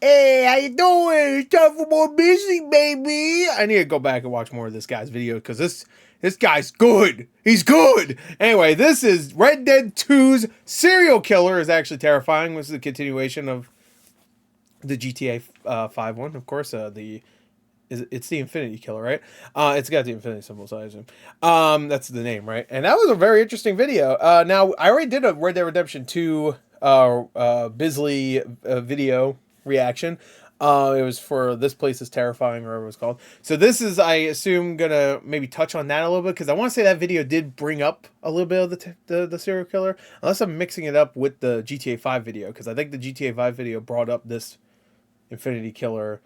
Hey, how you doing? It's time for more music, baby. I need to go back and watch more of this guy's video because this guy's good. He's good. Anyway, this is Red Dead 2's serial killer is actually terrifying. This is a continuation of the GTA 5 one, of course. It's the Infinity Killer, right? It's got the Infinity symbol, so I assume. That's the name, right? And that was a very interesting video. Now, I already did a Red Dead Redemption 2 Bisley video reaction. It was for This Place is Terrifying, or whatever it was called. So this is, I assume, gonna maybe touch on that a little bit, because I want to say that video did bring up a little bit of the serial killer, unless I'm mixing it up with the GTA 5 video, because I think the GTA 5 video brought up this Infinity Killer,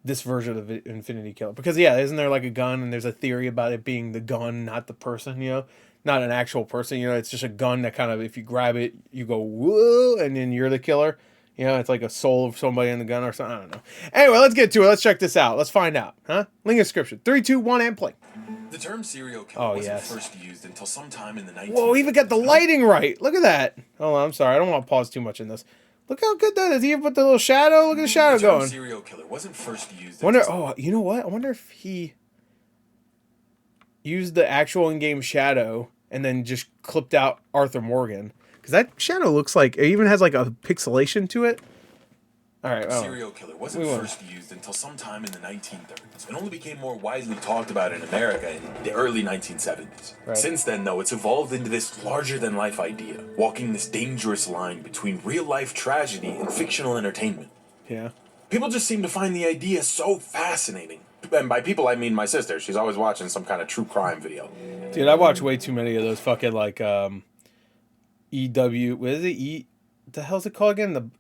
this version of the Infinity Killer, because yeah, isn't there like a gun, and there's a theory about it being the gun, not the person, you know, not an actual person, you know, it's just a gun that kind of, if you grab it, you go whoa, and then you're the killer, you know, it's like a soul of somebody in the gun or something, I don't know. Anyway, let's get to it. Let's check this out. Let's find out, huh? Link in the description. 3, 2, 1, and play. The term serial killer wasn't first used until sometime in the 1930s. Whoa, even got the lighting right. Look at that. Hold on, I'm sorry, I don't want to pause too much in this. Look how good that is. He even put the little shadow. Look at the shadow going. Serial killer wasn't first used. Wonder. Oh, you know what? I wonder if he used the actual in-game shadow and then just clipped out Arthur Morgan, because that shadow looks like it even has like a pixelation to it. All right. Serial killer wasn't first used until sometime in the 1930s, and only became more widely talked about in America in the early 1970s. Right. Since then, though, it's evolved into this larger-than-life idea, walking this dangerous line between real-life tragedy and fictional entertainment. Yeah. People just seem to find the idea so fascinating. And by people, I mean my sister. She's always watching some kind of true crime video. Dude, I watch way too many of those fucking, like, EW... What is it? What the hell's it called again?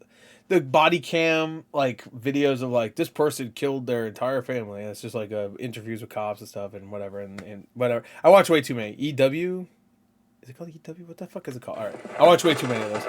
The body cam, like, videos of, like, this person killed their entire family. And it's just, like, interviews with cops and stuff and whatever. And whatever. I watch way too many. EW? Is it called EW? What the fuck is it called? All right. I watch way too many of those.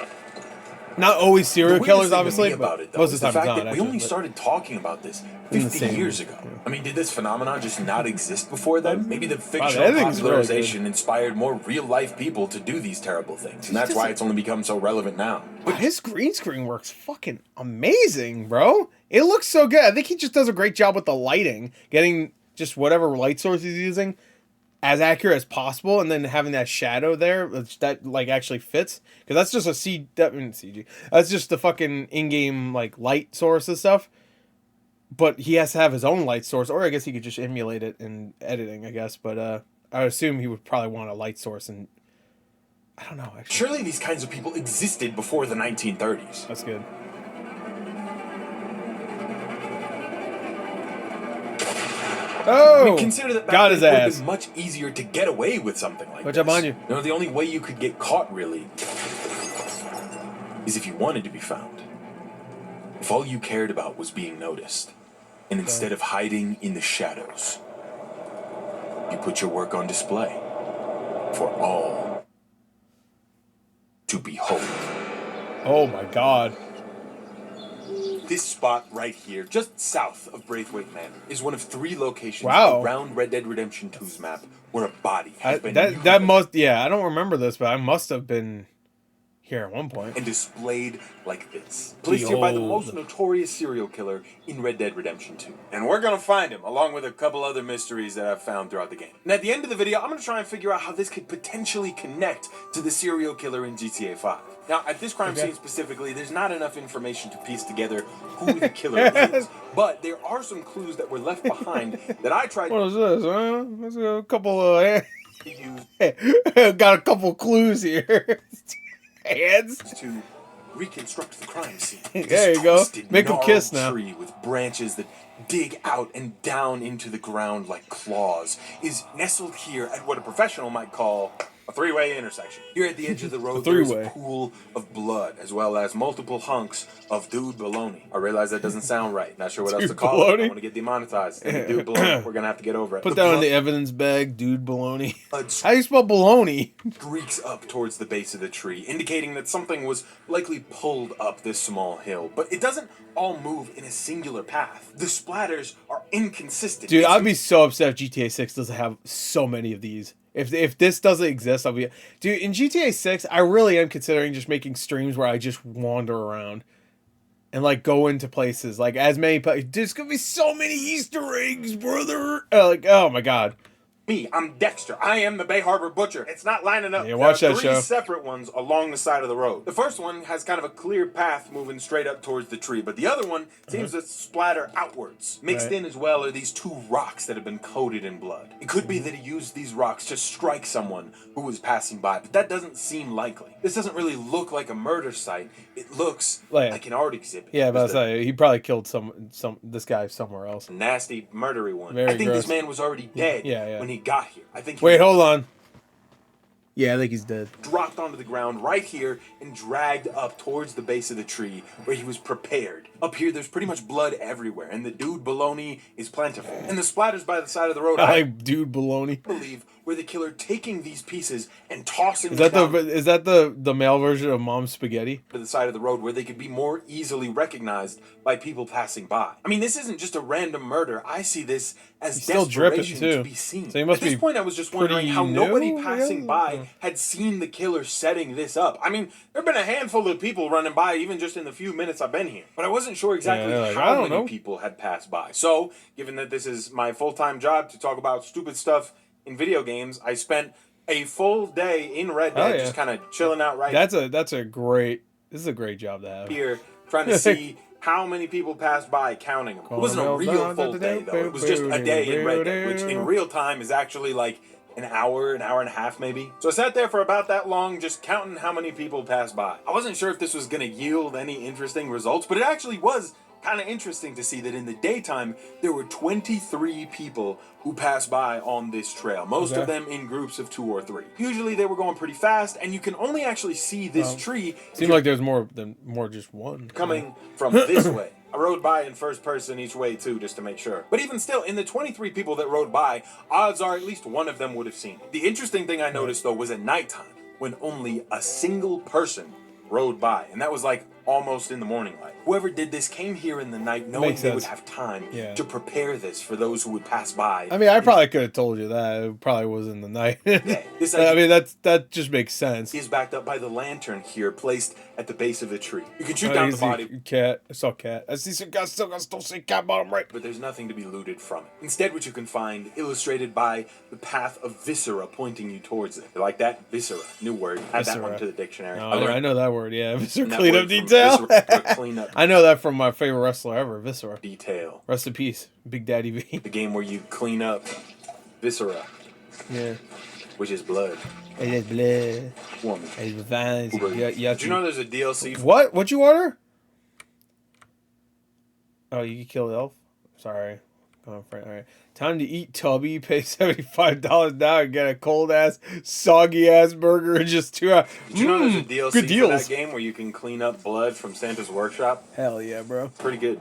Not always serial killers, obviously, but most of the time it's not. We only started talking about this 50 years ago. Yeah. I mean, did this phenomenon just not exist before then? Maybe the fictional popularization inspired more real-life people to do these terrible things, and that's why it's only become so relevant now. But his green screen works fucking amazing, bro. It looks so good. I think he just does a great job with the lighting, getting just whatever light source he's using as accurate as possible, and then having that shadow there that like actually fits, because that's just a CG. That's just the fucking in-game like light source and stuff. But he has to have his own light source, or I guess he could just emulate it in editing, I guess. But I would assume he would probably want a light source, and I don't know. Actually, surely these kinds of people existed before the 1930s. That's good. Oh, I mean, consider that got his ass. It would have been much easier to get away with something like What's this. up on you? You know, the only way you could get caught, really, is if you wanted to be found. If all you cared about was being noticed, and instead of hiding in the shadows, you put your work on display for all to behold. Oh my God. This spot right here, just south of Braithwaite Manor, is one of 3 locations around Red Dead Redemption 2's map where a body has been that must, yeah, I don't remember this, but I must have been here at one point. And displayed like this. Placed here by the most notorious serial killer in Red Dead Redemption 2. And we're gonna find him, along with a couple other mysteries that I've found throughout the game. And at the end of the video, I'm gonna try and figure out how this could potentially connect to the serial killer in GTA 5. Now, at this crime scene specifically, there's not enough information to piece together who the killer is. But there are some clues that were left behind that I tried. What is this, huh? There's a couple of... Got a couple clues here. Hands. To reconstruct the crime scene. There you go. Make them kiss now. Tree with branches that dig out and down into the ground like claws is nestled here at what a professional might call a 3-way intersection. Here at the edge of the road, there's a pool of blood, as well as multiple hunks of dude baloney. I realize that doesn't sound right. Not sure what else to call it. I want to get demonetized. Dude baloney. We're going to have to get over it. Put that on the evidence bag, dude baloney. How do you spell baloney? Streaks up towards the base of the tree, indicating that something was likely pulled up this small hill. But it doesn't all move in a singular path. The splatters are inconsistent. Dude, I'd be so upset if GTA 6 doesn't have so many of these. If this doesn't exist, I'll be... Dude, in GTA 6, I really am considering just making streams where I just wander around. and like go into places like as many. There's gonna be so many Easter eggs, brother. Like, oh my god. Me, I'm Dexter. I am the Bay Harbor Butcher. It's not lining up. Yeah, watch that three show. Separate ones along the side of the road. The first one has kind of a clear path moving straight up towards the tree, but the other one seems to splatter outwards. Mixed in as well are these two rocks that have been coated in blood. It could be that he used these rocks to strike someone who was passing by, but that doesn't seem likely. This doesn't really look like a murder site. It looks like an art exhibit. Yeah, but I say he probably killed this guy somewhere else. Nasty, murdery one. Very I think gross. this man was already dead when he got here. I think. Wait, hold on. Yeah, I think he's dead. Dropped onto the ground right here and dragged up towards the base of the tree where he was prepared. Up here, there's pretty much blood everywhere, and the dude baloney is plentiful. And the splatters by the side of the road, I like dude baloney. I believe, were the killer taking these pieces and tossing them down. Is that the male version of Mom's Spaghetti? To the side of the road where they could be more easily recognized by people passing by. I mean, this isn't just a random murder. I see this as desperation to be seen. So he must At this point, I was just wondering how nobody passing by had seen the killer setting this up. I mean, there have been a handful of people running by even just in the few minutes I've been here. But I wasn't sure exactly how many people had passed by. So, given that this is my full-time job to talk about stupid stuff in video games, I spent a full day in Red Dead just kind of chilling out this is a great job to have. Here, trying to see how many people passed by, counting them. It wasn't a real full day, though. It was just a day in Red Dead, which in real time is actually like an hour and a half maybe. So I sat there for about that long just counting how many people passed by. I wasn't sure if this was going to yield any interesting results, but it actually was kind of interesting to see that in the daytime there were 23 people who passed by on this trail, most of them in groups of 2 or 3. Usually they were going pretty fast, and you can only actually see this tree. Seemed like there's more just one coming from this way. I rode by in first person each way too, just to make sure. But even still, in the 23 people that rode by, odds are at least one of them would have seen it. The interesting thing I noticed though was at nighttime, when only a single person rode by, and that was like almost in the morning light. Whoever did this came here in the night knowing they would have time to prepare this for those who would pass by. I mean, I probably could have told you that. It probably was in the night. This I mean, that just makes sense. Is backed up by the lantern here placed at the base of the tree. You can shoot down the body. Cat. I saw cat. I see some guys still see cat bottom right. But there's nothing to be looted from it. Instead, what you can find illustrated by the path of viscera pointing you towards it. You like that? Viscera. New word. Add that one to the dictionary. I know that word, yeah. Viscera cleanup detail. I know that from my favorite wrestler ever, Viscera. Detail. Rest in peace, Big Daddy V. The game where you clean up viscera. Yeah. Which is blood. It is blood. Woman. It is violence. Did you know there's a DLC? What? What'd you order? Oh, you can kill the elf? Sorry. All right. Time to eat, Tubby. Pay $75 now and get a cold-ass, soggy-ass burger in just 2 hours. Did you know there's a DLC for that game where you can clean up blood from Santa's workshop? Hell yeah, bro. Pretty good.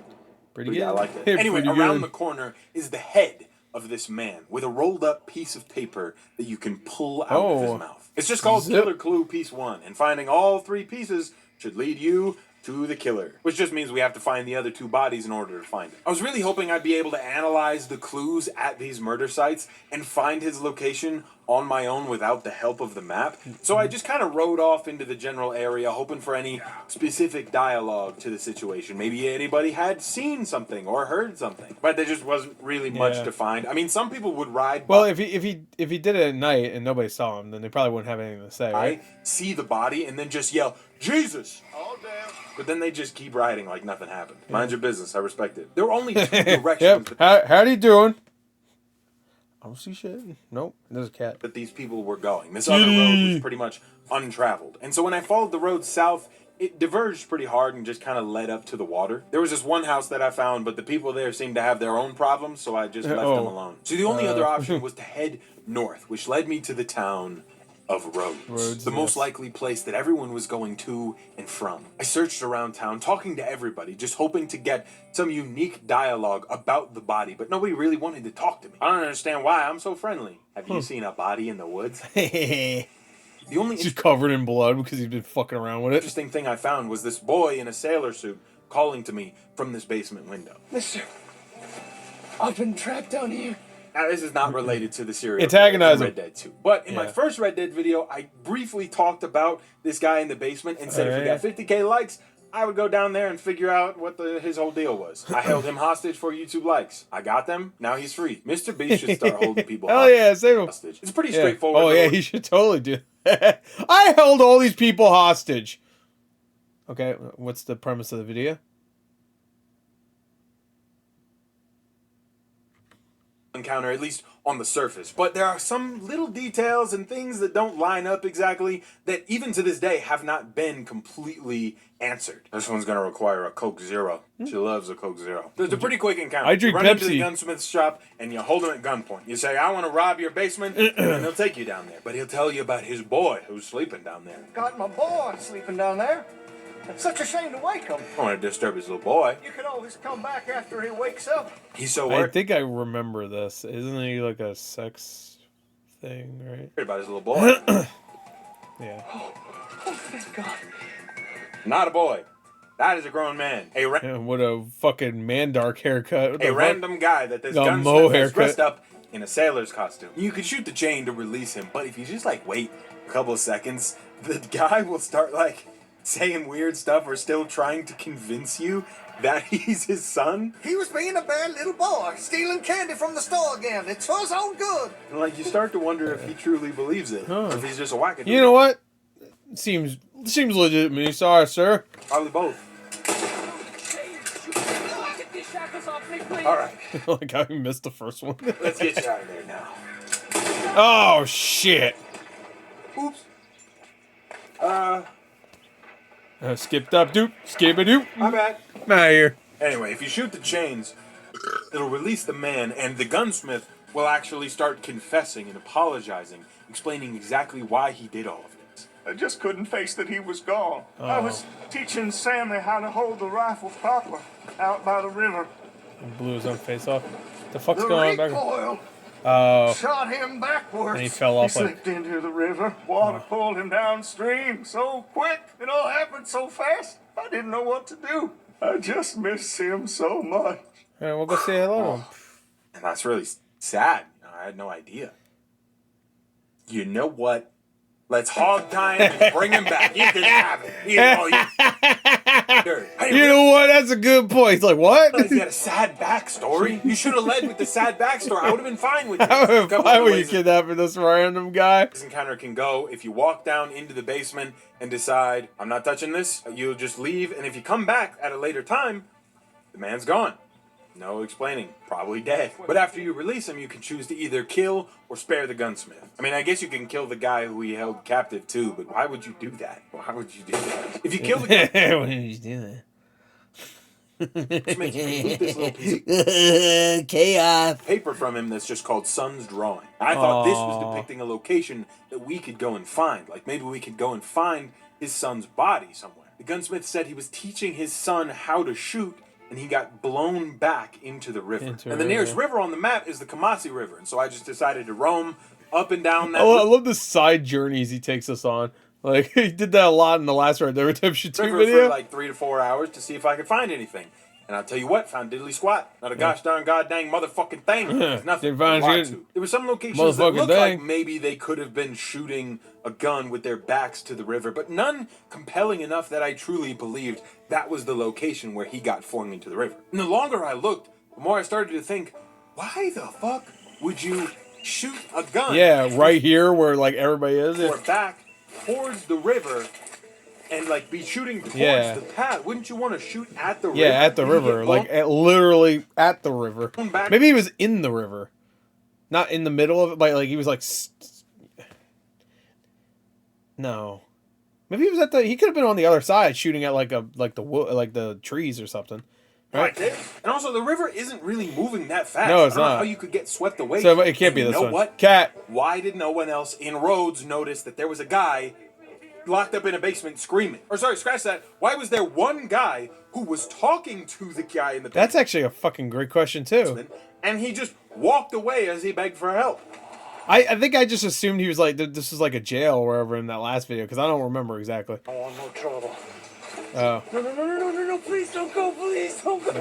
Pretty good. I like that. Anyway, around the corner is the head of this man with a rolled-up piece of paper that you can pull out of his mouth. It's just called Killer Clue Piece 1, and finding all 3 pieces should lead you to the killer, which just means we have to find the other 2 bodies in order to find it. I was really hoping I'd be able to analyze the clues at these murder sites and find his location on my own without the help of the map. So I just kind of rode off into the general area hoping for any specific dialogue to the situation. Maybe anybody had seen something or heard something, but there just wasn't really much to find. I mean, some people would ride by. Well, if he did it at night and nobody saw him, then they probably wouldn't have anything to say, right? See the body and then just yell, Jesus! Oh, damn. But then they just keep riding like nothing happened. Mind your business. I respect it. There were only 2 directions. How you doing? I don't see shit. Nope. There's a cat. That these people were going. This other road was pretty much untraveled. And so when I followed the road south, it diverged pretty hard and just kind of led up to the water. There was this one house that I found, but the people there seemed to have their own problems, so I just left them alone. So the only other option was to head north, which led me to the town of Rhodes, the most likely place that everyone was going to and from. I searched around town, talking to everybody, just hoping to get some unique dialogue about the body, but nobody really wanted to talk to me. I don't understand why. I'm so friendly. Have you seen a body in the woods? The only just covered in blood because he's been fucking around with it. Interesting thing I found was this boy in a sailor suit calling to me from this basement window. Mister, I've been trapped down here. Now, this is not related to the serial Antagonize Red Dead 2. But in my first Red Dead video, I briefly talked about this guy in the basement and said if we got 50K likes, I would go down there and figure out what his whole deal was. I held him hostage for YouTube likes. I got them. Now he's free. Mr. Beast should start holding people yeah, save him. hostage. It's pretty straightforward. Oh yeah, he should totally do. I held all these people hostage. Okay, what's the premise of the video? Encounter, at least on the surface, but there are some little details and things that don't line up exactly that even to this day have not been completely answered. This one's gonna require a Coke Zero. She loves a Coke Zero. There's a pretty quick encounter. I drink you run Pepsi. into the gunsmith's shop and you hold him at gunpoint. You say, I want to rob your basement, and he'll take you down there. But he'll tell you about his boy who's sleeping down there. Got my boy sleeping down there. It's such a shame to wake him. I don't want to disturb his little boy. You can always come back after he wakes up. He's so I worried think I remember this. Isn't he like a sex thing, right? about his little boy. Yeah. Oh, thank God. Not a boy. That is a grown man. Yeah, what a fucking Mandark haircut. What the A fuck? random guy that this Got a mo gunsmith has haircut. dressed up in a sailor's costume. You could shoot the chain to release him, but if you just like wait a couple of seconds, the guy will start like saying weird stuff or still trying to convince you that he's his son. He was being a bad little boy, stealing candy from the store again. It's for his own good. And like you start to wonder if he truly believes it, or if he's just a wackadoodle. You know what? Seems legit to me. Sorry, sir. Probably both. All All right, Like how he missed the first one. let's get you out of there now. Oh shit! Oops. Skipped up, dude. Skip a doop. My bad. I'm out of here. Anyway, if you shoot the chains, it'll release the man, and the gunsmith will actually start confessing and apologizing, explaining exactly why he did all of this. I just couldn't face that he was gone. I was teaching Sammy how to hold the rifle proper out by the river. Blew his own face off. The fuck's The going on back? recoil Oh, shot him backwards. and he fell He off like. slipped into the river. Water pulled him downstream so quick. It all happened so fast. I didn't know what to do. I just miss him so much. Alright, we'll go say hello to him. And that's really sad. I had no idea. You know what? Let's hog tie him and bring him back. You can have it. You know, You know what? That's a good point. He's like, what? He's got a sad backstory. You should have led with the sad backstory. I would have been fine with it. Why were you kidnapping this random guy? This encounter can go if you walk down into the basement and decide, I'm not touching this. You'll just leave. And if you come back at a later time, the man's gone. No explaining. Probably dead. But after you release him, you can choose to either kill or spare the gunsmith. I mean, I guess you can kill the guy who he held captive too, but why would you do that? Why would you do that? If you kill the guy, Why did you do just makes you loot this little piece of that? Chaos. paper from him that's just called Son's Drawing. I thought this was depicting a location that we could go and find. Like maybe we could go and find his son's body somewhere. The gunsmith said he was teaching his son how to shoot, and he got blown back into the river. And the nearest river on the map is the Kamasi River. And so I just decided to roam up and down that Oh, I love the side journeys he takes us on. Like, he did that a lot in the last Red Dead Redemption 2 river video. for like 3 to 4 hours to see if I could find anything. And I'll tell you what, found diddly squat. Not a gosh darn goddamn motherfucking thing. There's nothing Didn't find to lie shit. to. There were some locations that Motherfucking looked like thing. maybe they could have been shooting a gun with their backs to the river, but none compelling enough that I truly believed that was the location where he got flung into the river. And the longer I looked, the more I started to think, why the fuck would you shoot a gun? Yeah, right here where, like, everybody is. Or back towards the river and like be shooting towards the path. Wouldn't you want to shoot at the river? Yeah, at the river. Like, literally at the river. Maybe he was in the river. Not in the middle of it, but like he was like... No. Maybe he was at the... He could have been on the other side shooting at like the trees or something. Right? Like this. And also, the river isn't really moving that fast. No, it's I don't know not. how you could get swept away. So it can't be And this you know one. what? Cat. Why did no one else in Rhodes notice that there was a guy locked up in a basement screaming? Or sorry, scratch that. Why was there one guy who was talking to the guy in the basement? That's actually a fucking great question, too. And he just walked away as he begged for help. I think I just assumed he was like, this was like a jail or wherever in that last video, because I don't remember exactly. I want no trouble. Oh. No, please don't go, please don't go.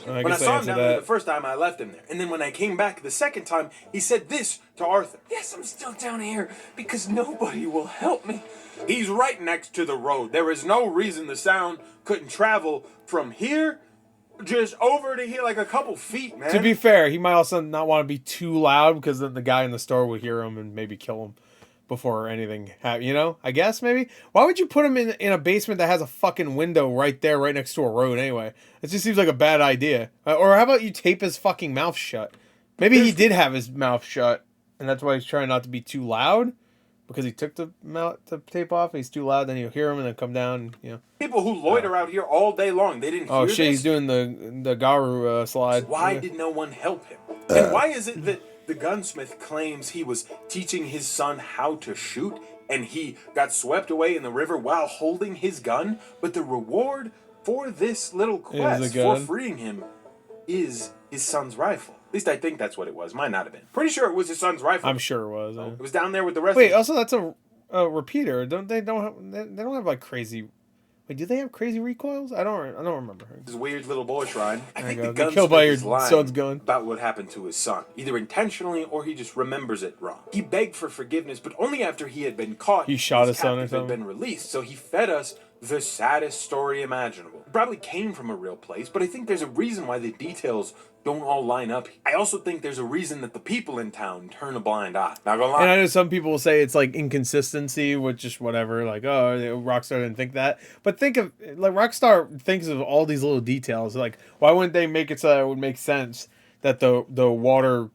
Right. When I saw him down there the first time, I left him there. And then when I came back the second time, he said this to Arthur. Yes, I'm still down here because nobody will help me. He's right next to the road. There is no reason the sound couldn't travel from here just over to here like a couple feet, man. To be fair, he might also not want to be too loud because then the guy in the store would hear him and maybe kill him before anything happened, you know? I guess maybe. Why would you put him in a basement that has a fucking window right there, right next to a road anyway? It just seems like a bad idea. Or how about you tape his fucking mouth shut? Maybe he did have his mouth shut and that's why he's trying not to be too loud. Because he took the tape off, and he's too loud. Then you'll hear him, and then come down. And, you know, people who loiter out here all day long, they didn't. Oh hear shit! this? He's doing the Garu slide. So why did no one help him? And why is it that the gunsmith claims he was teaching his son how to shoot, and he got swept away in the river while holding his gun? But the reward for this little quest for freeing him is his son's rifle. At least I think that's what it was. Might not have been. Pretty sure it was his son's rifle. I'm sure it was. It was down there with the rest. Wait, also that's a repeater. They don't have like crazy. Wait, do they have crazy recoils? I don't remember. This weird little boy shrine. I think the Get killed by your gunsmith son's gun about what happened to his son, either intentionally or he just remembers it wrong. He begged for forgiveness, but only after he had been caught. He shot his son or something. Had been released, so he fed us the saddest story imaginable. It probably came from a real place, but I think there's a reason why the details don't all line up. I also think there's a reason that the people in town turn a blind eye. Not gonna lie. And I know some people say it's like inconsistency with just whatever, like, oh, Rockstar didn't think that. But think of, like, Rockstar thinks of all these little details. Like, why wouldn't they make it so that it would make sense that the water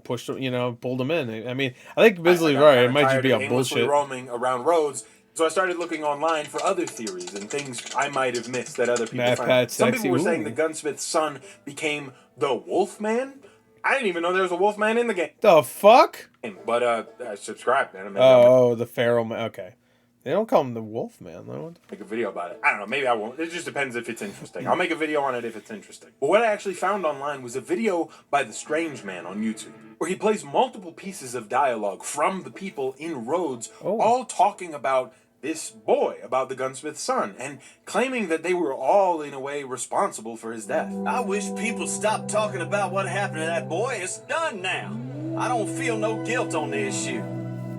pushed, pulled them in? I mean, I think Bisley's right. It might just be a bullshit. Roaming around Rhodes. So I started looking online for other theories and things I might have missed that other people found. Some people were saying the gunsmith's son became the Wolfman. I didn't even know there was a Wolfman in the game. The fuck? But subscribe, man. The Feral Man. Okay. They don't call him the Wolfman, though. Make a video about it. I don't know. Maybe I won't. It just depends if it's interesting. I'll make a video on it if it's interesting. But what I actually found online was a video by the Strange Man on YouTube, where he plays multiple pieces of dialogue from the people in Rhodes, all talking about this boy, about the gunsmith's son, and claiming that they were all, in a way, responsible for his death. I wish people stopped talking about what happened to that boy. It's done now. I don't feel no guilt on the issue.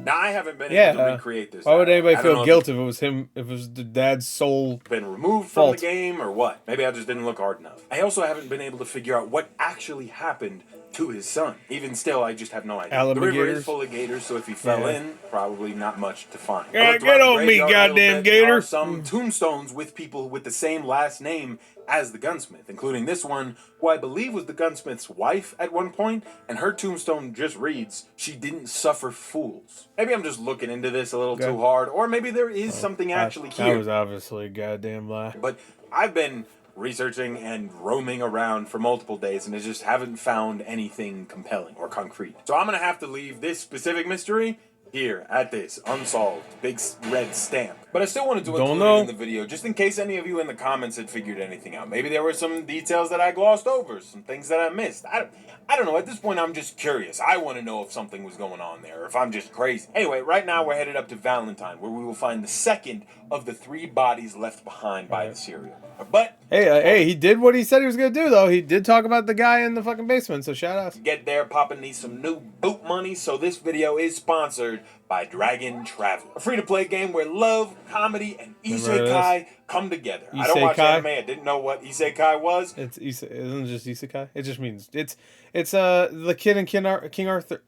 Now, I haven't been able to recreate this. Why would anybody feel guilt if it was him, if it was the dad's sole been removed from the game or what? Maybe I just didn't look hard enough. I also haven't been able to figure out what actually happened to his son. Even still, I just have no idea. The river is full of gators, so if he fell in, probably not much to find. Yeah, get on me, goddamn gator. There are some tombstones with people with the same last name as the gunsmith, including this one, who I believe was the gunsmith's wife at one point, and her tombstone just reads, "She didn't suffer fools." Maybe I'm just looking into this a little too hard, or maybe there is something actually here. That was obviously a goddamn lie. But I've been researching and roaming around for multiple days, and I just haven't found anything compelling or concrete. So I'm going to have to leave this specific mystery here at this unsolved big red stamp. But I still wanted to include it in the video just in case any of you in the comments had figured anything out. Maybe there were some details that I glossed over, some things that I missed. I don't know. At this point, I'm just curious. I want to know if something was going on there, or if I'm just crazy. Anyway, right now we're headed up to Valentine, where we will find the second of the 3 bodies left behind by the serial. But hey, he did what he said he was going to do, though. He did talk about the guy in the fucking basement, so shout out. Get there, Papa needs some new boot money, so this video is sponsored by Dragon Travel, a free-to-play game where love, comedy, and isekai come together. I don't watch anime. I didn't know what isekai was. It isn't just isekai. It just means it's the kid in King Arthur.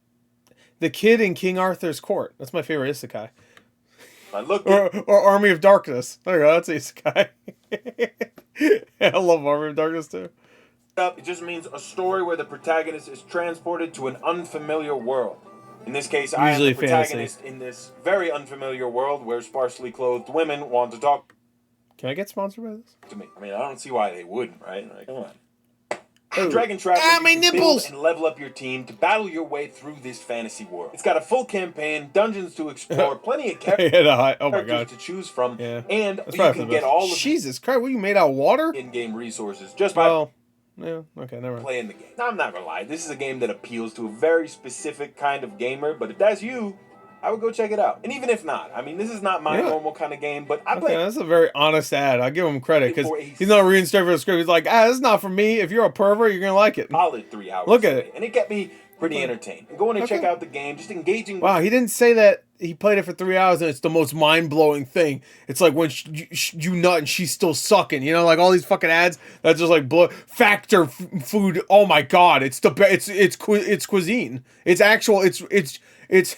The kid in King Arthur's court. That's my favorite isekai. Or Army of Darkness. There you go. That's isekai. I love Army of Darkness too. It just means a story where the protagonist is transported to an unfamiliar world. In this case, I am the protagonist in this very unfamiliar world where sparsely clothed women want to talk. Can I get sponsored by this? To me. I mean, I don't see why they wouldn't, right? Like, come on. Dragon Travel, my nipples! Build and level up your team to battle your way through this fantasy world. It's got a full campaign, dungeons to explore, plenty of characters to choose from, and you can get all of Jesus Christ, what, you made out of water? In-game resources just by okay, never mind. Playing the game. Now, I'm not gonna lie, this is a game that appeals to a very specific kind of gamer, but if that's you, I would go check it out. And even if not, I mean, this is not my normal kind of game, but I play. That's a very honest ad. I'll give him credit because he's not reading straight from the script. He's like, this is not for me. If you're a pervert, you're gonna like it. Solid 3 hours. Look at it. And it kept me pretty entertained. And going to check out the game, just engaging. Wow, he didn't say that he played it for 3 hours and it's the most mind-blowing thing. It's like when you nut and she's still sucking. You know, like all these fucking ads that just like blow. Factor food. Oh my god, it's it's cuisine. It's actual. It's.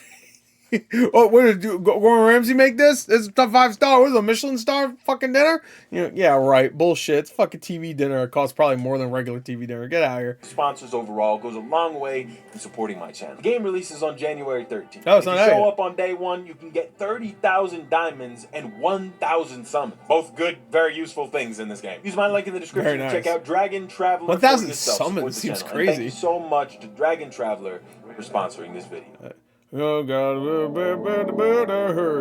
Oh, what did Gordon Ramsay make this? This is top 5-star. What is it, a Michelin star fucking dinner? You know, yeah, right. Bullshit. It's fucking TV dinner. It costs probably more than regular TV dinner. Get out of here. Sponsors overall goes a long way in supporting my channel. The game releases on January 13th. Oh, it's if not you show out up on day 1, you can get 30,000 diamonds and 1,000 summons. Both good, very useful things in this game. Use my link in the description to check out Dragon Traveler. 1,000 summons seems crazy. Thank you so much to Dragon Traveler for sponsoring this video. Oh god,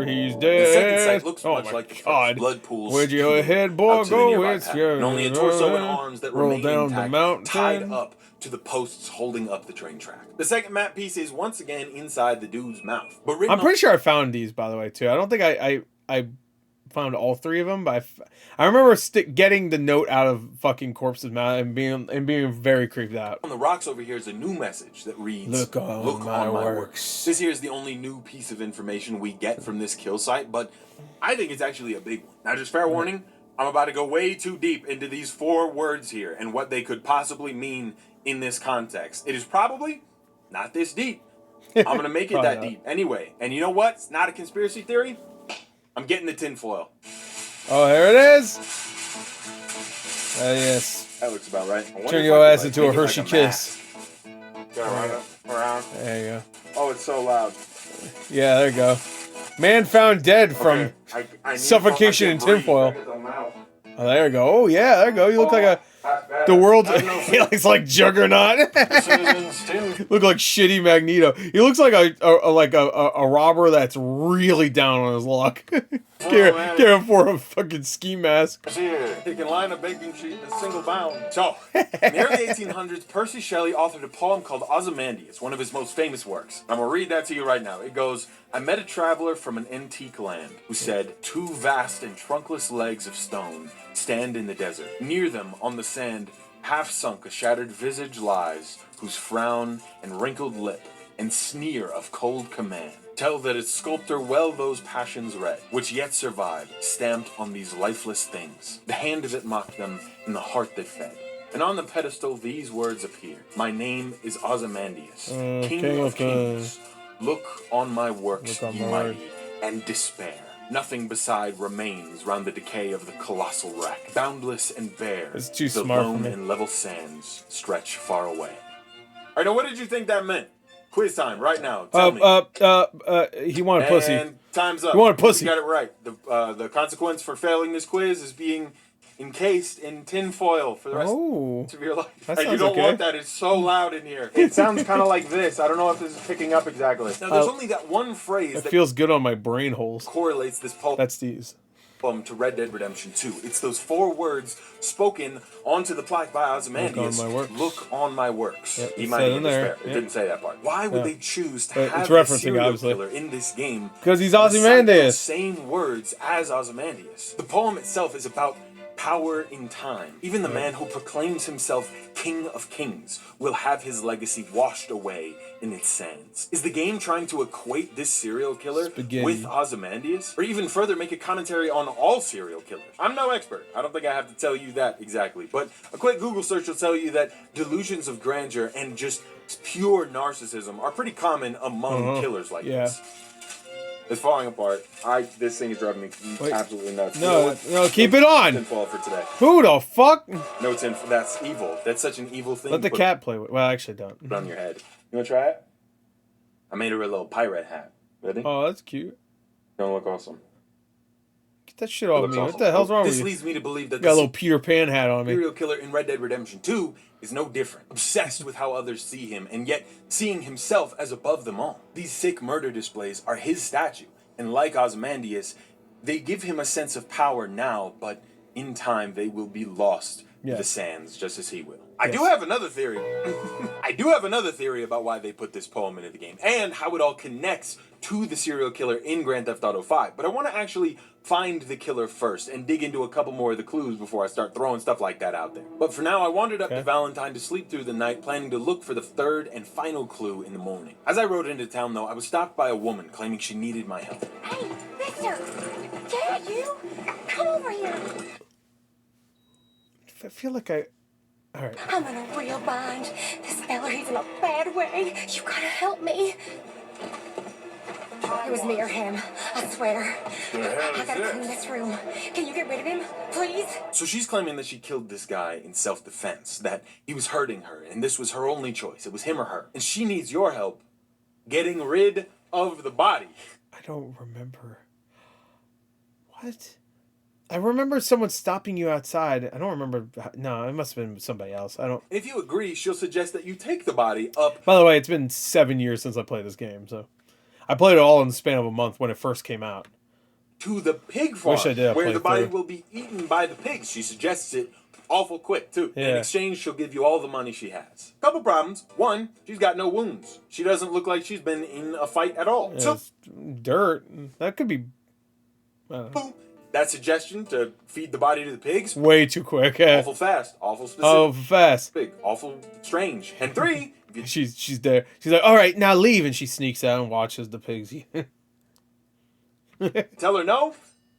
he's dead. The second site looks much my like the god. first. Blood pools. Where'd your head boy go? It's and only a torso and arms that roll remain down intact, the mountain, tied up to the posts holding up the train track. The second map piece is once again inside the dude's mouth. But I'm pretty sure I found these, by the way, too. I don't think I found all 3 of them, but I remember getting the note out of fucking Corpse's mouth and being very creeped out. On the rocks over here is a new message that reads, Look on my works. This here is the only new piece of information we get from this kill site, but I think it's actually a big one. Now, just fair warning, I'm about to go way too deep into these 4 words here and what they could possibly mean in this context. It is probably not this deep. I'm going to make it that deep anyway. And you know what? It's not a conspiracy theory. I'm getting the tinfoil. Oh, here it is. Yes. That looks about right. Turn your ass into a Hershey Kiss. Around. There you go. Oh, it's so loud. Yeah, there you go. Man found dead from suffocation in tinfoil. Oh, there you go. Oh, yeah, there you go. You look like the world's. He looks like Juggernaut. Look like shitty Magneto. He looks like a robber that's really down on his luck. Can't afford a fucking ski mask. He can line a baking sheet in a single bound. So, in the early 1800s, Percy Shelley authored a poem called Ozymandias, one of his most famous works. I'm gonna read that to you right now. It goes, I met a traveler from an antique land who said, 2 vast and trunkless legs of stone stand in the desert. Near them, on the sand, half sunk, a shattered visage lies, whose frown and wrinkled lip and sneer of cold command tell that its sculptor well those passions read, which yet survive, stamped on these lifeless things. The hand that mocked them, and the heart that fed. And on the pedestal these words appear. My name is Ozymandias, King of Kings. Look on my works, ye mighty, and despair. Nothing beside remains round the decay of the colossal wreck. Boundless and bare, it's too the smart lone for me. and level sands stretch far away. All right, now what did you think that meant? Quiz time, right now. Tell me. He wanted pussy. And time's up. He wanted pussy. You got it right. The consequence for failing this quiz is being encased in tin foil for the rest of your life. That You don't want that. It's so loud in here. It sounds kind of like this. I don't know if this is picking up exactly. Now, there's only that one phrase that feels good on my brain holes. Correlates this poem. That's these. To Red Dead Redemption 2. It's those 4 words spoken onto the plaque by Ozymandias. Look on my works. Look on my works. Yep, He might in there. despair. It didn't say that part. Why would they choose to have referencing, a serial obviously. killer in this game? Because he's Ozymandias. Same words as Ozymandias. The poem itself is about power in time. Even the man who proclaims himself King of Kings will have his legacy washed away in its sands. Is the game trying to equate this serial killer with Ozymandias? Or even further, make a commentary on all serial killers? I'm no expert. I don't think I have to tell you that exactly. But a quick Google search will tell you that delusions of grandeur and just pure narcissism are pretty common among killers like this. It's falling apart. This thing is driving me absolutely nuts. No, keep it on. Tinfoil for today. Who the fuck? No tinfoil. That's evil. That's such an evil thing. Let the cat play with. Well, actually, don't. Put it on your head. You wanna try it? I made her a little pirate hat. Ready? Oh, that's cute. Don't look awesome. Get that shit off me. Awesome. What the hell's wrong with This you? leads me to believe that Got a little Peter Pan hat on me. serial killer in Red Dead Redemption 2 is no different. Obsessed with how others see him, and yet seeing himself as above them all. These sick murder displays are his statue. And like Ozymandias, they give him a sense of power now, but in time they will be lost Yes. the sands just as he will. I do have another theory. I do have another theory about why they put this poem into the game and how it all connects to the serial killer in Grand Theft Auto 5. But I want to actually find the killer first and dig into a couple more of the clues before I start throwing stuff like that out there. But for now, I wandered up to Valentine to sleep through the night, planning to look for the third and final clue in the morning. As I rode into town, though, I was stopped by a woman claiming she needed my help. Hey, mister! Dad, you! Come over here! I feel like I... Alright. I'm in a real bind. This fella, he's in a bad way. You gotta help me. It was me or him, I swear. I gotta clean this room. Can you get rid of him, please? So she's claiming that she killed this guy in self-defense, that he was hurting her, and this was her only choice. It was him or her. And she needs your help getting rid of the body. I don't remember. What? I remember someone stopping you outside. I don't remember. No, it must have been somebody else. I don't. If you agree, she'll suggest that you take the body up. By the way, it's been 7 years since I played this game, so I played it all in the span of a month when it first came out. To the pig farm, Wish I did. where the body will be eaten by the pigs. She suggests it awful quick, too. Yeah. In exchange, she'll give you all the money she has. Couple problems. One, she's got no wounds. She doesn't look like she's been in a fight at all. Yeah, So, dirt. That could be... that suggestion to feed the body to the pigs, way too quick. awful fast, awful specific, Oh, fast. awful strange. And three, if you She's there. She's like, all right, now leave. And she sneaks out and watches the pigs eat. tell her no,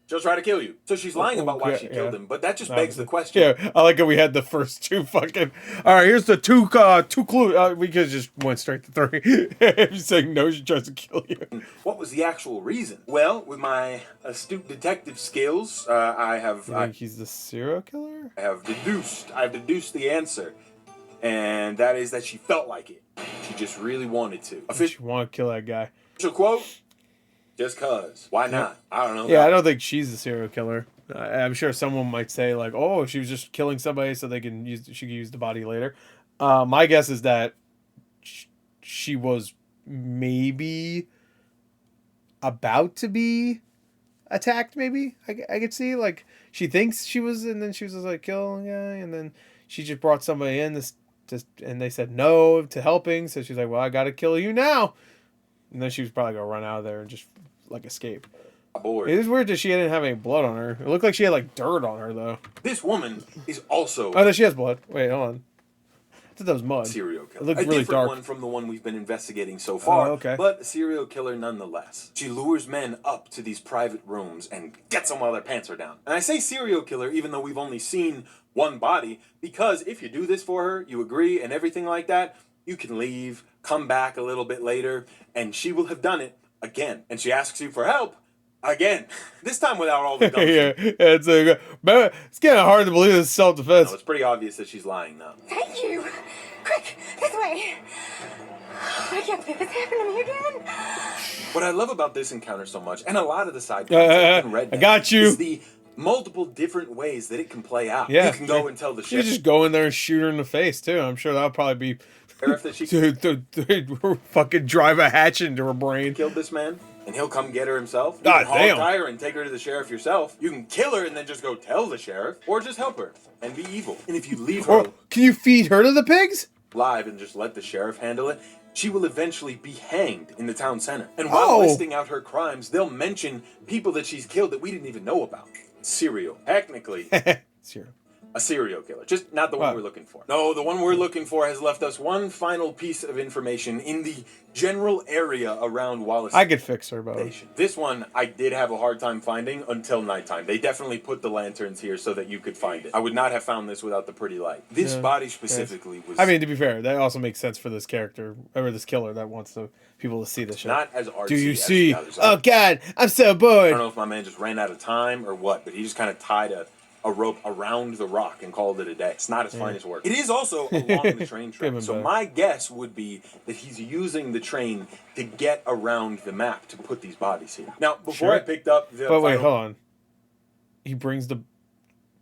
she'll try to kill you. So she's lying about why she yeah. killed him, but that just begs the question. Yeah, I like how we had the first two fucking... All right, here's the two clues. We could just went straight to three. If you're saying no, she tries to kill you. What was the actual reason? Well, with my astute detective skills, I have You think he's the serial killer? I've deduced the answer, and that is that she felt like it. She just really wanted to. She Official want to kill that guy. quote: "Just cause. Why not? I don't know." Yeah, I don't think she's the serial killer. I'm sure someone might say like, "Oh, she was just killing somebody so she can use the body later." My guess is that she was maybe about to be attacked. Maybe I could see like she thinks she was, and then she was just like killing a guy, and then she just brought somebody in and they said no to helping, so she's like, "Well, I got to kill you now," and then she was probably gonna run out of there and just like escape. Bored. It is weird that she didn't have any blood on her. It looked like she had like dirt on her though. This woman is also Oh no, she has blood. Wait, hold on. I thought that was mud. serial killer. It looked a really different dark. one from the one we've been investigating so far, okay. but a serial killer nonetheless. She lures men up to these private rooms and gets them while their pants are down. And I say serial killer even though we've only seen one body, because if you do this for her, you agree and everything like that, you can leave, come back a little bit later, and she will have done it again. And she asks you for help again. This time without all the dumb shit. It's kind of hard to believe it's self-defense. No, it's pretty obvious that she's lying now. Thank you. Quick, this way. I can't believe this happened to me again. What I love about this encounter so much, and a lot of the side content in Red Dead, I got you. is the multiple different ways that it can play out. Yeah. You can go and tell the You sheriff just go in there and shoot her in the face too. I'm sure that'll probably be that she to fucking drive a hatch into her brain. killed this man, and he'll come get her himself. You God can damn. hog tie her and take her to the sheriff yourself. You can kill her and then just go tell the sheriff, or just help her and be evil. And if you leave her Or can you feed her to the pigs? alive and just let the sheriff handle it, she will eventually be hanged in the town center. And while listing out her crimes, they'll mention people that she's killed that we didn't even know about. Technically, Sure. a serial killer. Just not the one What? we're looking for. No, the one we're looking for has left us one final piece of information in the general area around Wallace I could fix her, but Station. This one I did have a hard time finding until nighttime. They definitely put the lanterns here so that you could find it. I would not have found this without the pretty light. This body specifically was... I mean, to be fair, that also makes sense for this character or this killer that wants people to see this shit. not as artsy Do you as see? the others. Oh God, I'm so I bored. don't know if my man just ran out of time or what, but he just kind of tied a rope around the rock and called it a day. It's not his finest work. It is also along the train track. Even So better. my guess would be that he's using the train to get around the map to put these bodies here. Now, before Sure. I picked up the But wait, final hold on. He brings the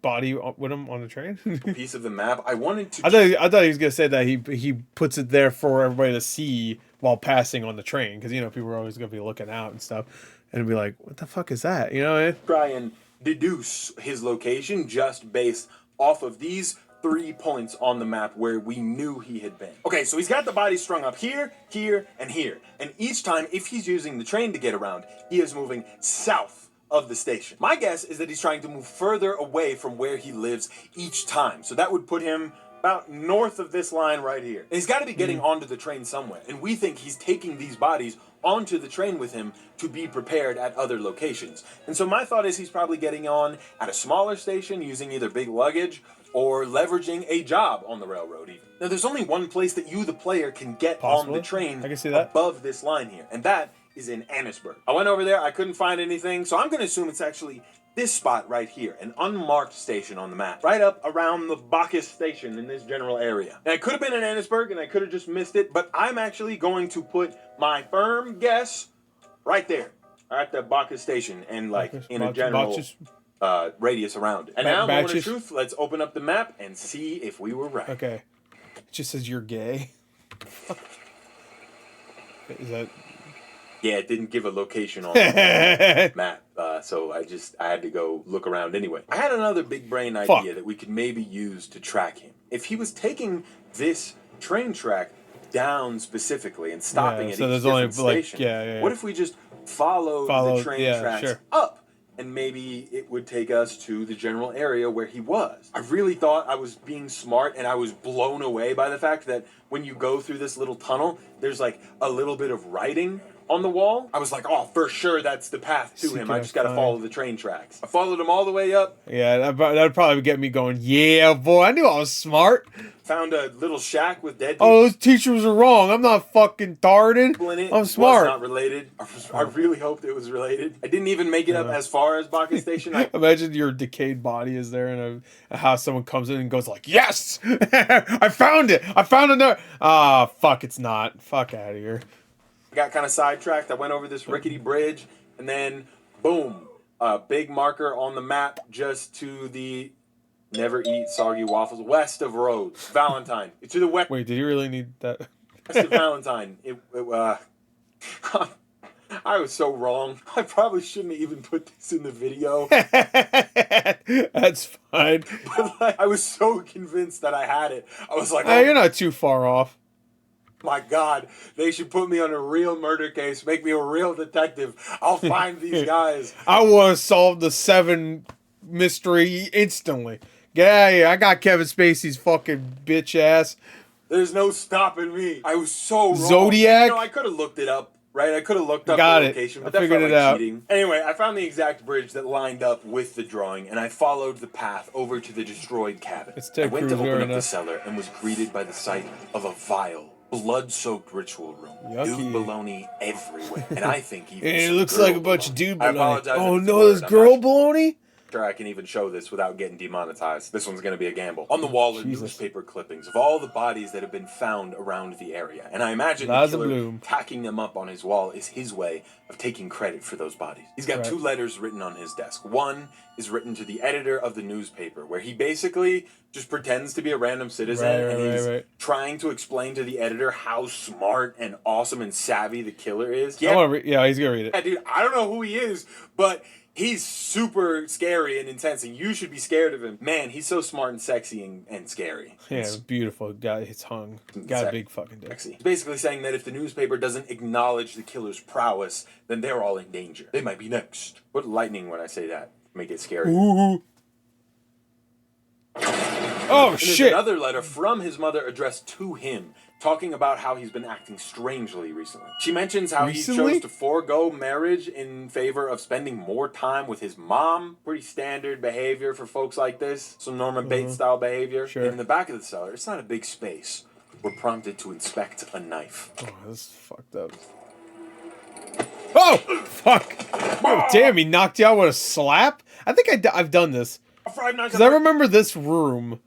body with him on the train. piece of the map, I wanted to... I thought he was gonna say that he puts it there for everybody to see while passing on the train, because people are always gonna be looking out and stuff, and be like, "What the fuck is that?" You know? try and deduce his location just based off of these 3 points on the map where we knew he had been. Okay, so he's got the bodies strung up here, here, and here. And each time, if he's using the train to get around, he is moving south of the station. My guess is that he's trying to move further away from where he lives each time. So that would put him about north of this line right here. And he's got to be getting onto the train somewhere. And we think he's taking these bodies onto the train with him to be prepared at other locations. And so my thought is he's probably getting on at a smaller station using either big luggage or leveraging a job on the railroad even. Now there's only one place that you, the player, can get on the train I can see that. above this line here. And that is in Annisburg. I went over there, I couldn't find anything, so I'm gonna assume it's actually this spot right here, an unmarked station on the map, right up around the Bacchus station in this general area. Now, it could have been in Annisburg, and I could have just missed it, but I'm actually going to put my firm guess right there, at the Bacchus station, and like in a general radius around it. And now, moment of truth, let's open up the map and see if we were right. Okay. It just says you're gay. Is that... Yeah, it didn't give a location on the map, so I had to go look around anyway. I had another big brain idea that we could maybe use to track him. If he was taking this train track down specifically and stopping at each different station, what if we just followed the train tracks up? And maybe it would take us to the general area where he was. I really thought I was being smart, and I was blown away by the fact that when you go through this little tunnel, there's like a little bit of writing on the wall. I was like, oh, for sure that's the path to him. I just gotta follow the train tracks. I followed him all the way up. Yeah, that'd probably get me going, yeah, boy, I knew I was smart. Found a little shack with dead people. Oh, those teachers are wrong. I'm not fucking tarded. I'm smart. Was not related. I really hoped it was related. I didn't even make it up as far as Bacchus Station. Imagine your decayed body is there in a house. Someone comes in and goes like, yes, I found it. I found another. Ah, fuck, it's not. Fuck out of here. I got kind of sidetracked. I went over this rickety bridge, and then, boom, a big marker on the map just to the never eat soggy waffles west of Rhodes. Valentine. To the west. Wait, did you really need that? West of Valentine. I was so wrong. I probably shouldn't have even put this in the video. That's fine. But like, I was so convinced that I had it. I was like, oh, you're not too far off. My God, they should put me on a real murder case, make me a real detective. I'll find these guys. I want to solve the 7 mystery instantly. Get out of here. I got Kevin Spacey's fucking bitch ass. There's no stopping me. I was so wrong. Zodiac? I could have looked it up, right? I could have looked up the location, but that felt like cheating. Anyway, I found the exact bridge that lined up with the drawing, and I followed the path over to the destroyed cabin. I went to open up the cellar and was greeted by the sight of a vile, blood-soaked ritual room. Dude baloney everywhere. And I think even it looks like a bunch of dude baloney. Oh no, there's girl baloney? I can even show this without getting demonetized. This one's going to be a gamble. On the wall are newspaper clippings of all the bodies that have been found around the area. And I imagine the killer tacking them up on his wall is his way of taking credit for those bodies. He's got 2 letters written on his desk. One is written to the editor of the newspaper, where he basically just pretends to be a random citizen, and he's trying to explain to the editor how smart and awesome and savvy the killer is. Yeah, he's going to read it. Yeah, dude, I don't know who he is, but he's super scary and intense, and you should be scared of him. Man, he's so smart and sexy and scary. Yeah, beautiful. Got his hung. Got a big fucking dick. He's basically saying that if the newspaper doesn't acknowledge the killer's prowess, then they're all in danger. They might be next. Put lightning when I say that. Make it scary. Ooh. Oh, shit. There's another letter from his mother addressed to him, talking about how he's been acting strangely recently. She mentions how he chose to forego marriage in favor of spending more time with his mom. Pretty standard behavior for folks like this. Some Norman Bates-style behavior. Sure. And in the back of the cellar, it's not a big space. We're prompted to inspect a knife. Oh, this is fucked up. Oh, fuck. Oh, damn, he knocked you out with a slap? I think I've done this. Because I remember this room.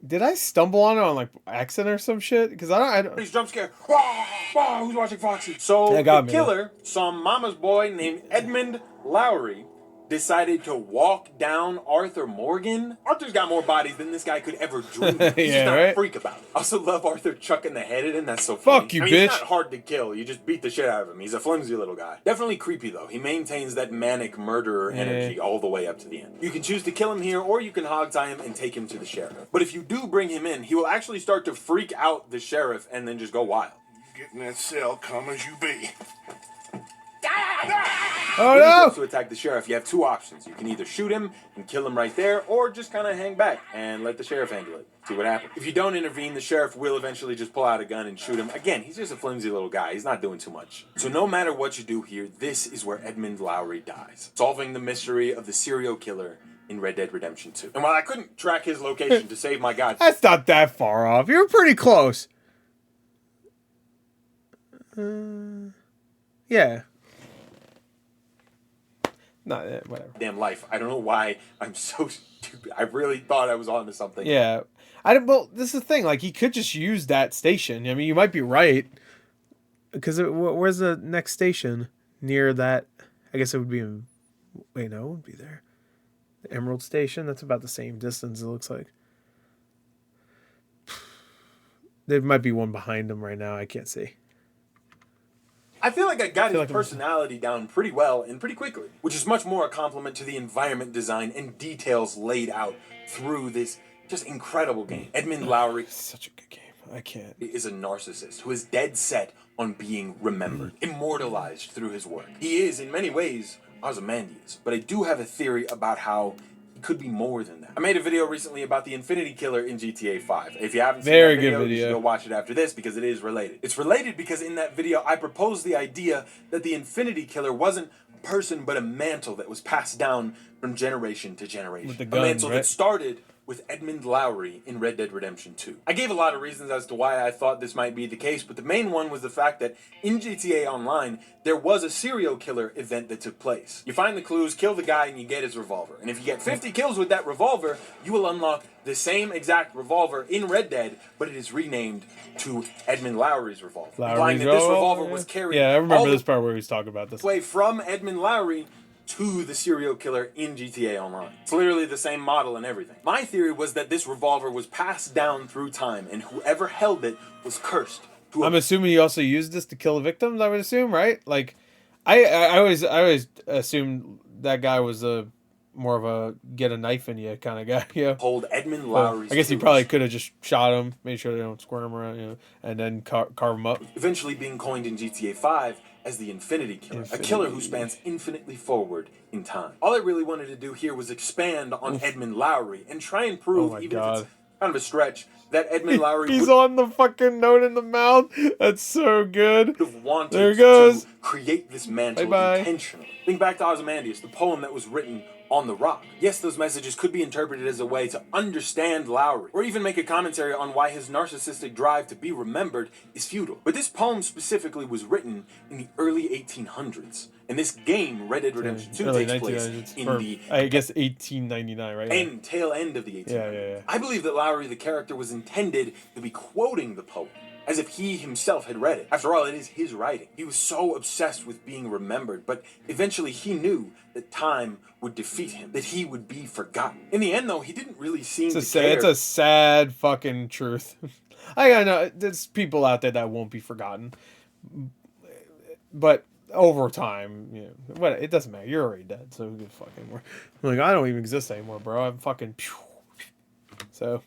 Did I stumble on it on like accident or some shit? Because I don't. He's jump scare. Who's watching Foxy? So the killer, some mama's boy named Edmund Lowry, decided to walk down Arthur Morgan. Arthur's got more bodies than this guy could ever dream of. He's just not a freak about it. I also love Arthur chucking the head at him. That's so funny. Fuck you, bitch. bitch. He's not hard to kill. You just beat the shit out of him. He's a flimsy little guy. Definitely creepy, though. He maintains that manic murderer energy all the way up to the end. You can choose to kill him here, or you can hog tie him and take him to the sheriff. But if you do bring him in, he will actually start to freak out the sheriff and then just go wild. Get in that cell, come as you be. Oh no! To attack the sheriff, you have two options. You can either shoot him and kill him right there, or just kind of hang back and let the sheriff handle it. See what happens. If you don't intervene, the sheriff will eventually just pull out a gun and shoot him. Again, he's just a flimsy little guy. He's not doing too much. So no matter what you do here, this is where Edmund Lowry dies, solving the mystery of the serial killer in Red Dead Redemption 2. And while I couldn't track his location to save my god... That's not that far off. You're pretty close. Yeah. Not whatever. Damn life. I don't know why I'm so stupid. I really thought I was onto something. Yeah. Well, this is the thing. Like, he could just use that station. I mean, you might be right. Because where's the next station? Near that... I guess it would be in... Wait, no, it wouldn't be there. The Emerald Station? That's about the same distance, it looks like. There might be one behind him right now. I can't see. I feel like I got his personality down pretty well and pretty quickly, which is much more a compliment to the environment design and details laid out through this just incredible game. Edmund Lowry, such a good game. I can't. Is a narcissist who is dead set on being remembered, immortalized through his work. He is, in many ways, Ozymandias, but I do have a theory about how he could be more than that. I made a video recently about the Infinity Killer in GTA 5. If you haven't seen that video, you should go watch it after this because it is related. It's related because in that video, I proposed the idea that the Infinity Killer wasn't a person, but a mantle that was passed down from generation to generation. With the guns, a mantle that started with Edmund Lowry in Red Dead Redemption 2. I gave a lot of reasons as to why I thought this might be the case, but the main one was the fact that in GTA Online, there was a serial killer event that took place. You find the clues, kill the guy, and you get his revolver. And if you get 50 kills with that revolver, you will unlock the same exact revolver in Red Dead, but it is renamed to Edmund Lowry's revolver. Implying that this revolver was carried I remember this part where he was talking about this. Way from Edmund Lowry to the serial killer in GTA Online. It's literally the same model and everything. My theory was that this revolver was passed down through time, and whoever held it was cursed. I'm assuming you also used this to kill the victims, I would assume, right? Like, I always assumed that guy was more of a get a knife in you kind of guy, you know? Hold Edmund Lowry's I guess he probably could have just shot him, made sure they don't squirm around, you know, and then carve him up. Eventually being coined in GTA 5 as the Infinity Killer, a killer who spans infinitely forward in time. All I really wanted to do here was expand on Edmund Lowry and try and prove, even if it's kind of a stretch, that Edmund Lowry He's on the fucking note in the mouth. That's so good. Would have wanted there it goes. to create this mantle Bye-bye. intentionally. Think back to Ozymandias, the poem that was written on the rock. Yes, those messages could be interpreted as a way to understand Lowry, or even make a commentary on why his narcissistic drive to be remembered is futile. But this poem specifically was written in the early 1800s. And this game, Red Dead Redemption 2, takes place in the... I guess 1899, right? Tail end of the 1800s. Yeah. I believe that Lowry, the character, was intended to be quoting the poem, as if he himself had read it. After all, it is his writing. He was so obsessed with being remembered, but eventually he knew that time would defeat him, that he would be forgotten. In the end, though, he didn't really seem to care. It's a sad fucking truth. I know there's people out there that won't be forgotten, but over time, you know, what, it doesn't matter. You're already dead, so who gives a fuck anymore? Like, I don't even exist anymore, bro. I'm fucking... So...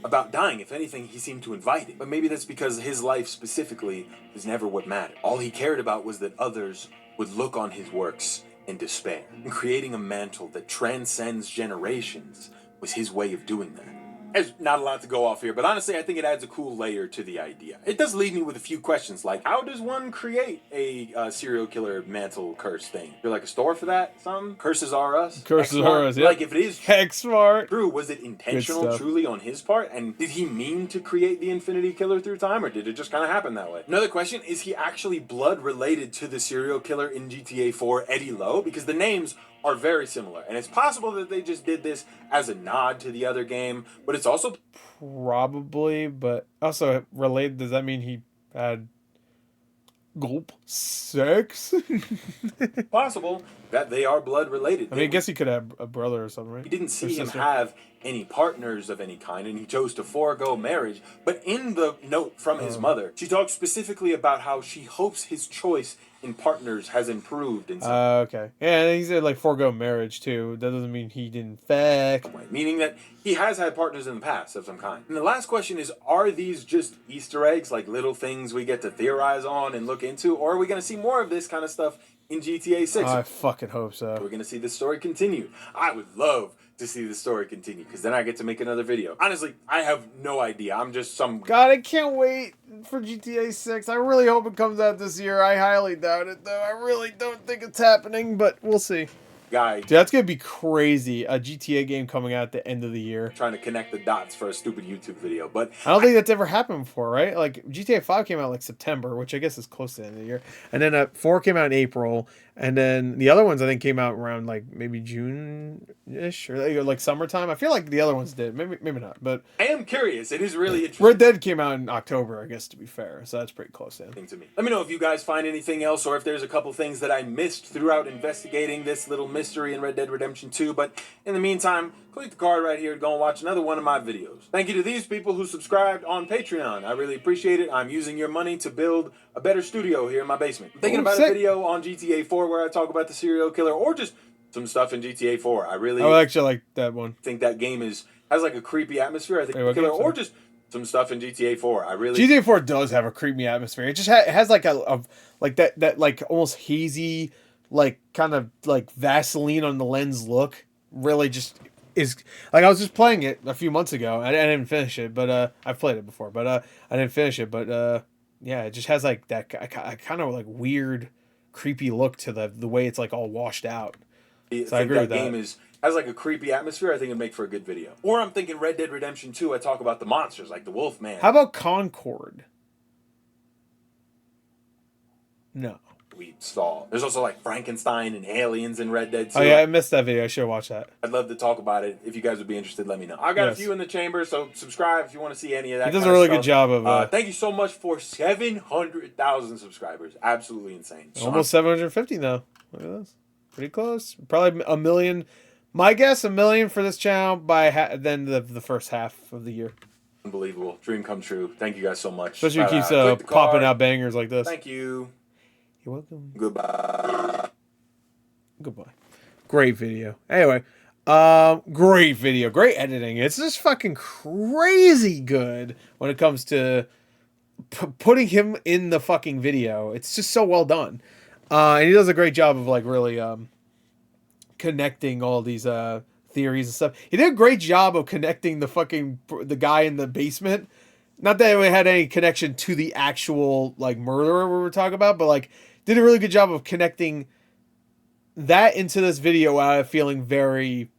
about dying. If anything, he seemed to invite it. But maybe that's because his life specifically was never what mattered. All he cared about was that others would look on his works in despair. And creating a mantle that transcends generations was his way of doing that. There's not a lot to go off here, but honestly, I think it adds a cool layer to the idea. It does leave me with a few questions, like, how does one create a serial killer mantle curse thing? You're like a store for that? Something? Curses are us? Curses are us, yeah. Like, if it is heck smart. True, was it intentional truly on his part? And did he mean to create the Infinity Killer through time, or did it just kind of happen that way? Another question, is he actually blood related to the serial killer in GTA 4, Eddie Lowe? Because the names are very similar, and it's possible that they just did this as a nod to the other game, but it's also probably, but also related. Does that mean he had Gulp. Sex? Possible that they are blood related. I mean, I guess he could have a brother or something, right? He didn't see him have any partners of any kind, and he chose to forego marriage. But in the note from his mother, she talks specifically about how she hopes his choice in partners has improved in some okay. Yeah, and he said, like, forego marriage, too. That doesn't mean he didn't fuck. way, meaning that he has had partners in the past of some kind. And the last question is, are these just Easter eggs, like little things we get to theorize on and look into, or are we going to see more of this kind of stuff in GTA 6? I fucking hope so. We're going to see this story continue. I would love to see the story continue, because then I get to make another video. Honestly, I have no idea. I'm just some... God, I can't wait for GTA 6. I really hope it comes out this year. I highly doubt it, though. I really don't think it's happening, but we'll see. guy. Dude, that's going to be crazy. A GTA game coming out at the end of the year. Trying to connect the dots for a stupid YouTube video, but I don't think that's ever happened before, right? Like, GTA 5 came out like September, which I guess is close to the end of the year. And then 4 came out in April. And then the other ones, I think, came out around like maybe June-ish or like summertime. I feel like the other ones did. Maybe not. But I am curious. It is really interesting. Red Dead came out in October, I guess, to be fair. So that's pretty close in. To me. Let me know if you guys find anything else, or if there's a couple things that I missed throughout investigating this little mystery in Red Dead Redemption 2. But in the meantime, click the card right here to go and watch another one of my videos. Thank you to these people who subscribed on Patreon. I really appreciate it. I'm using your money to build a better studio here in my basement. I'm thinking about a video on GTA 4 where I talk about the serial killer, or just some stuff in GTA 4. I really actually like that one. think that game has like a creepy atmosphere. I think killer, or just some stuff in GTA 4. I really GTA 4 does have a creepy atmosphere. It just it has like a like that like almost hazy, like kind of like Vaseline on the lens look. Really just is like, I was just playing it a few months ago. I didn't finish it, but I've played it before, but I didn't finish it. But yeah, it just has like that kind of like weird, creepy look to the way it's like all washed out. So I agree with that. Game has like a creepy atmosphere. I think it'd make for a good video. Or I'm thinking Red Dead Redemption 2. I talk about the monsters like the Wolf Man. How about Concord? No. We saw. There's also like Frankenstein and aliens in Red Dead 2. Oh yeah, I missed that video. I should have watched that. I'd love to talk about it. If you guys would be interested, let me know. I've got a few in the chamber, so subscribe if you want to see any of that. He does a really good job of. Thank you so much for 700,000 subscribers. Absolutely insane. Almost 750 now. Look at this. Pretty close. Probably 1 million. My guess, 1 million for this channel by then the first half of the year. Unbelievable. Dream come true. Thank you guys so much. Especially when he keeps popping out bangers like this. Thank you. You're welcome. Goodbye. Goodbye. Great video. Anyway, great video. Great editing. It's just fucking crazy good when it comes to putting him in the fucking video. It's just so well done. And he does a great job of like really connecting all these theories and stuff. He did a great job of connecting the guy in the basement. Not that it had any connection to the actual like murderer we were talking about, but like did a really good job of connecting that into this video without feeling very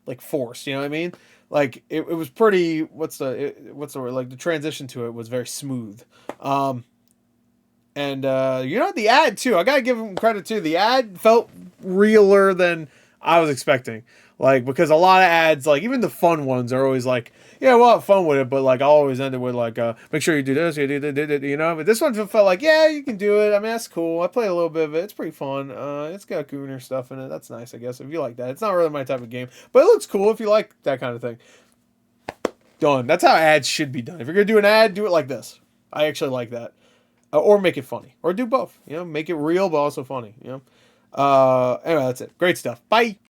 like forced. You know what I mean? Like it was pretty. What's the word? Like the transition to it was very smooth. And you know, the ad too, I gotta give him credit too. The ad felt realer than I was expecting. Like, because a lot of ads, like even the fun ones are always like, yeah, we'll have fun with it, but like I'll always end it with like, make sure you do this, you do that, you know. But this one felt like, yeah, you can do it. I mean, that's cool. I played a little bit of it. It's pretty fun. It's got Gooner stuff in it. That's nice, I guess, if you like that. It's not really my type of game, but it looks cool if you like that kind of thing. Done. That's how ads should be done. If you're gonna do an ad, do it like this. I actually like that. Or make it funny, or do both. You know, make it real but also funny. You know. Anyway, that's it. Great stuff. Bye.